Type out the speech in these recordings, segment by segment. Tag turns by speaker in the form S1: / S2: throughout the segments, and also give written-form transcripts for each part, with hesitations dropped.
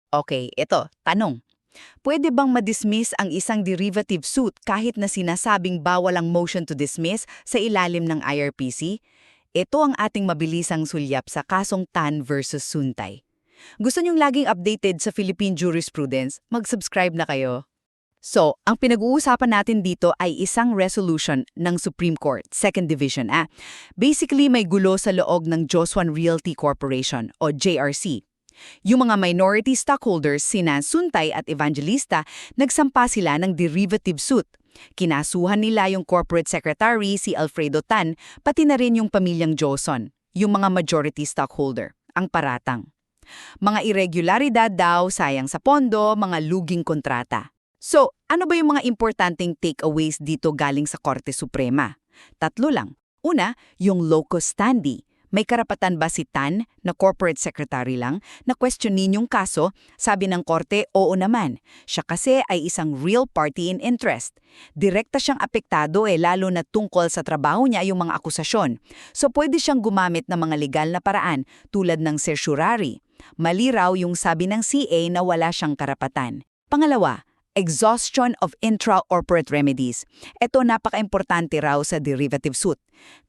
S1: Okay, ito, tanong. Pwede bang madismiss ang isang derivative suit kahit na sinasabing bawal ang motion to dismiss sa ilalim ng IRPC? Ito ang ating mabilisang sulyap sa kasong Tan versus Suntay. Gusto niyong laging updated sa Philippine jurisprudence? Mag-subscribe na kayo. So, ang pinag-uusapan natin dito ay isang resolution ng Supreme Court, Second Division. Basically, may gulo sa loob ng Joseon Realty Corporation o JRC. Yung mga minority stockholders, sina Suntay at Evangelista, nagsampa sila ng derivative suit. Kinasuhan nila yung corporate secretary, si Alfredo Tan, pati na rin yung pamilyang Joseon, yung mga majority stockholder, ang paratang. Mga irregularidad daw, sayang sa pondo, mga luging kontrata. So, ano ba yung mga importanteng takeaways dito galing sa Korte Suprema? Tatlo lang. Una, yung locus standi. May karapatan ba si Tan, na corporate secretary lang, na questionin yung kaso? Sabi ng korte, oo naman. Siya kasi ay isang real party in interest. Direkta siyang apektado lalo na tungkol sa trabaho niya yung mga akusasyon. So pwede siyang gumamit ng mga legal na paraan tulad ng certiorari. Mali raw yung sabi ng CA na wala siyang karapatan. Pangalawa, exhaustion of intra-corporate remedies. Ito napaka-importante raw sa derivative suit.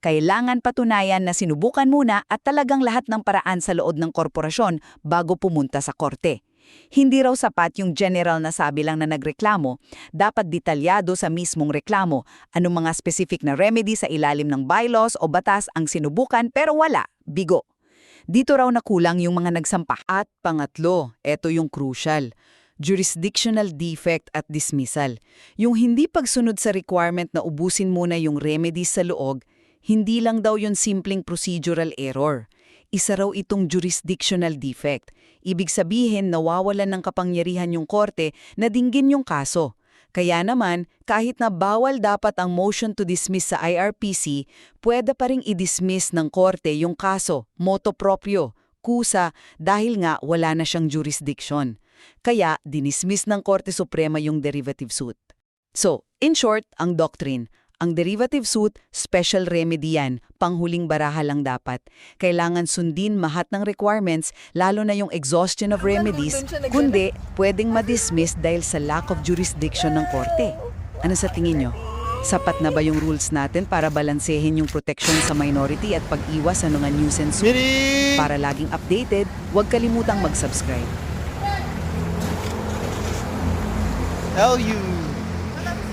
S1: Kailangan patunayan na sinubukan muna at talagang lahat ng paraan sa loob ng korporasyon bago pumunta sa korte. Hindi raw sapat yung general na sabi lang na nagreklamo, dapat detalyado sa mismong reklamo, anong mga specific na remedy sa ilalim ng bylaws o batas ang sinubukan pero wala, bigo. Dito raw nakulang yung mga nagsampa. At pangatlo, ito yung crucial. Jurisdictional defect at dismissal. Yung hindi pagsunod sa requirement na ubusin muna yung remedies sa loob, hindi lang daw yun simpleng procedural error. Isa raw itong jurisdictional defect. Ibig sabihin nawawalan ng kapangyarihan yung korte na dinggin yung kaso. Kaya naman, kahit na bawal dapat ang motion to dismiss sa IRPC, pwede pa ring i-dismiss ng korte yung kaso, motu proprio, kusa, dahil nga wala na siyang jurisdiction. Kaya, dinismiss ng Korte Suprema yung derivative suit. So, in short, ang doctrine, ang derivative suit, special remedy yan, panghuling baraha lang dapat. Kailangan sundin mahat ng requirements, lalo na yung exhaustion of remedies, kundi pwedeng ma-dismiss dahil sa lack of jurisdiction ng korte. Ano sa tingin nyo? Sapat na ba yung rules natin para balansehin yung protection sa minority at pag-iwas sa mga nuisance suit? Para laging updated, huwag kalimutang mag-subscribe.
S2: Tell you.